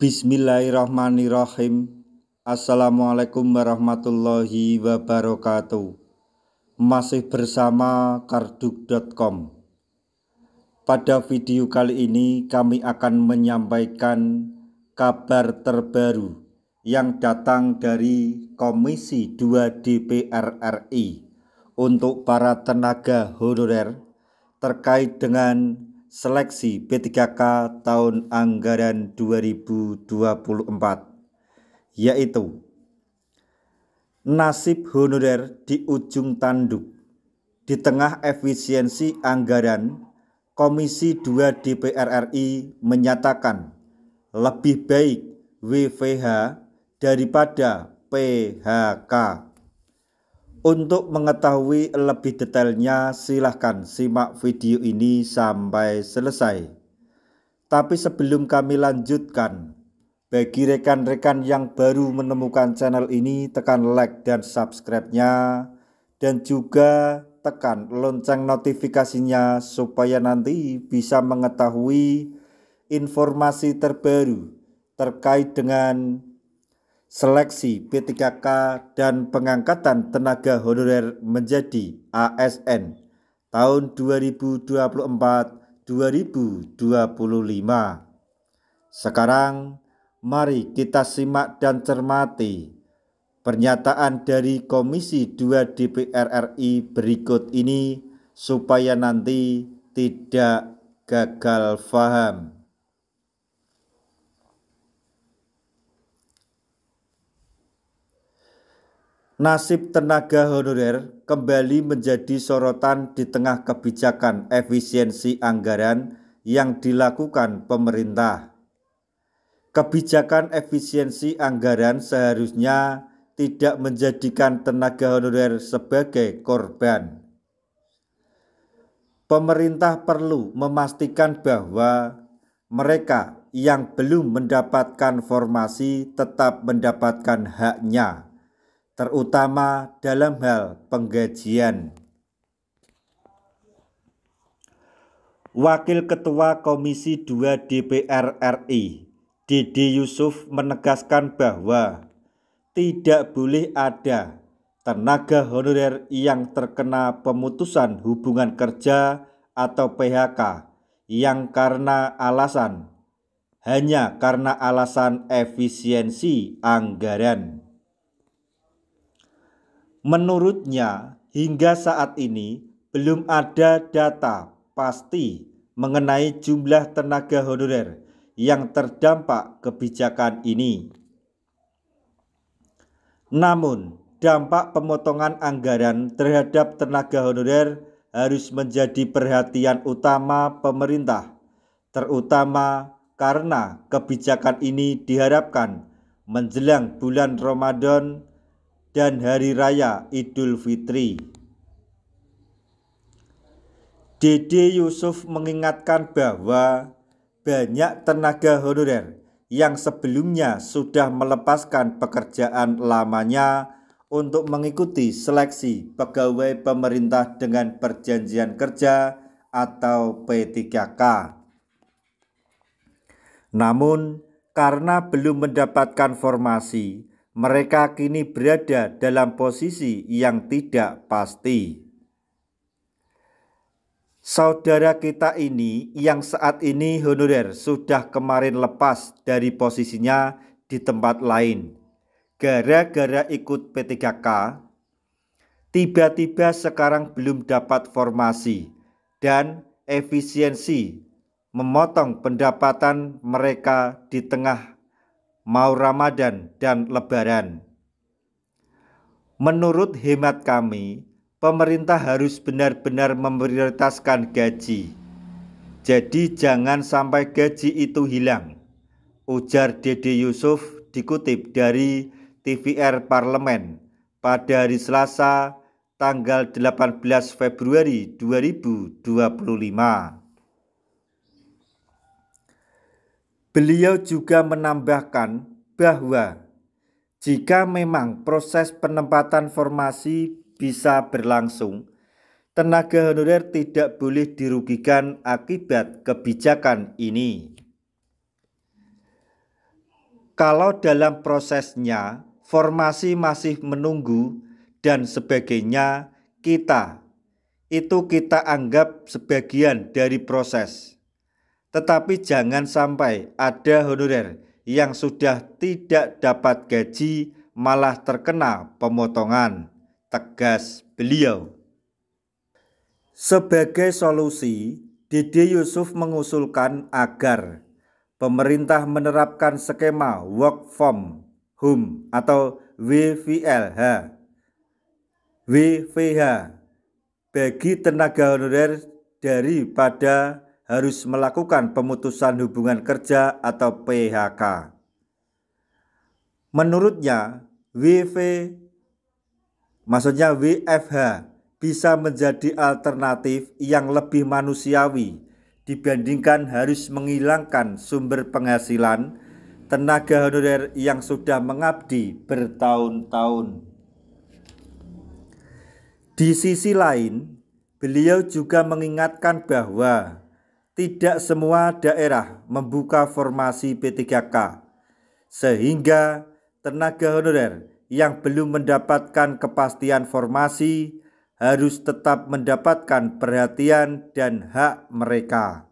Bismillahirrahmanirrahim. Assalamualaikum warahmatullahi wabarakatuh. Masih bersama karduk.com. Pada video kali ini kami akan menyampaikan kabar terbaru yang datang dari Komisi 2 DPR RI untuk para tenaga honorer terkait dengan seleksi P3K tahun anggaran 2024, yaitu nasib honorer di ujung tanduk. Di tengah efisiensi anggaran, Komisi 2 DPR RI menyatakan lebih baik WFH daripada PHK. Untuk mengetahui lebih detailnya, silahkan simak video ini sampai selesai. Tapi sebelum kami lanjutkan, bagi rekan-rekan yang baru menemukan channel ini, tekan like dan subscribe-nya, dan juga tekan lonceng notifikasinya supaya nanti bisa mengetahui informasi terbaru terkait dengan seleksi P3K dan pengangkatan tenaga honorer menjadi ASN tahun 2024-2025. Sekarang mari kita simak dan cermati pernyataan dari Komisi 2 DPR RI berikut ini supaya nanti tidak gagal paham. Nasib tenaga honorer kembali menjadi sorotan di tengah kebijakan efisiensi anggaran yang dilakukan pemerintah. Kebijakan efisiensi anggaran seharusnya tidak menjadikan tenaga honorer sebagai korban. Pemerintah perlu memastikan bahwa mereka yang belum mendapatkan formasi tetap mendapatkan haknya, terutama dalam hal penggajian. Wakil Ketua Komisi 2 DPR RI, Dede Yusuf, menegaskan bahwa tidak boleh ada tenaga honorer yang terkena pemutusan hubungan kerja atau PHK yang hanya karena alasan efisiensi anggaran. Menurutnya, hingga saat ini belum ada data pasti mengenai jumlah tenaga honorer yang terdampak kebijakan ini. Namun, dampak pemotongan anggaran terhadap tenaga honorer harus menjadi perhatian utama pemerintah, terutama karena kebijakan ini diharapkan menjelang bulan Ramadan dan Hari Raya Idul Fitri. Dede Yusuf mengingatkan bahwa banyak tenaga honorer yang sebelumnya sudah melepaskan pekerjaan lamanya untuk mengikuti seleksi pegawai pemerintah dengan perjanjian kerja atau P3K. Namun, karena belum mendapatkan formasi, mereka kini berada dalam posisi yang tidak pasti. Saudara kita ini yang saat ini honorer sudah kemarin lepas dari posisinya di tempat lain. Gara-gara ikut P3K, tiba-tiba sekarang belum dapat formasi dan efisiensi memotong pendapatan mereka di tengah mau Ramadan dan Lebaran. Menurut hemat kami, pemerintah harus benar-benar memprioritaskan gaji. Jadi jangan sampai gaji itu hilang, ujar Dede Yusuf dikutip dari TVR Parlemen pada hari Selasa tanggal 18 Februari 2025. Beliau juga menambahkan bahwa jika memang proses penempatan formasi bisa berlangsung, tenaga honorer tidak boleh dirugikan akibat kebijakan ini. Kalau dalam prosesnya formasi masih menunggu dan sebagainya, kita anggap sebagian dari proses. Tetapi jangan sampai ada honorer yang sudah tidak dapat gaji malah terkena pemotongan, tegas beliau. Sebagai solusi, Dede Yusuf mengusulkan agar pemerintah menerapkan skema work from home atau WFH bagi tenaga honorer daripada harus melakukan pemutusan hubungan kerja atau PHK. Menurutnya, WFH bisa menjadi alternatif yang lebih manusiawi dibandingkan harus menghilangkan sumber penghasilan tenaga honorer yang sudah mengabdi bertahun-tahun. Di sisi lain, beliau juga mengingatkan bahwa tidak semua daerah membuka formasi P3K, sehingga tenaga honorer yang belum mendapatkan kepastian formasi harus tetap mendapatkan perhatian dan hak mereka.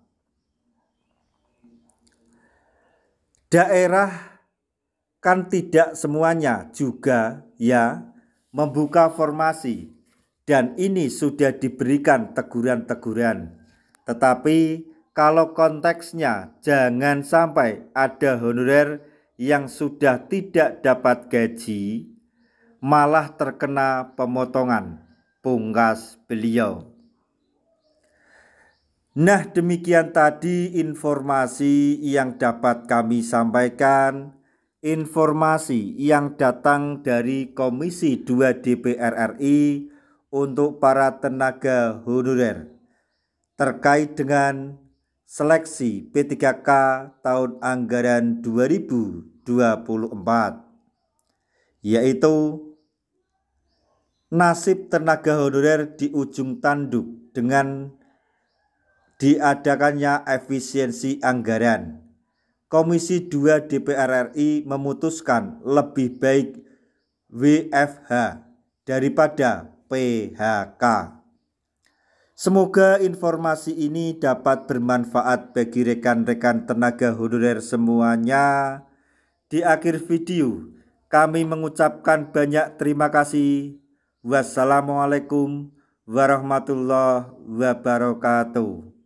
Daerah kan tidak semuanya juga membuka formasi, dan ini sudah diberikan teguran-teguran. Tetapi kalau konteksnya jangan sampai ada honorer yang sudah tidak dapat gaji malah terkena pemotongan, pungkas beliau. Nah, demikian tadi informasi yang dapat kami sampaikan. Informasi yang datang dari Komisi 2 DPR RI untuk para tenaga honorer terkait dengan seleksi P3K tahun anggaran 2024, yaitu nasib tenaga honorer di ujung tanduk dengan diadakannya efisiensi anggaran. Komisi 2 DPR RI memutuskan lebih baik WFH daripada PHK. Semoga informasi ini dapat bermanfaat bagi rekan-rekan tenaga honorer semuanya. Di akhir video, kami mengucapkan banyak terima kasih. Wassalamualaikum warahmatullahi wabarakatuh.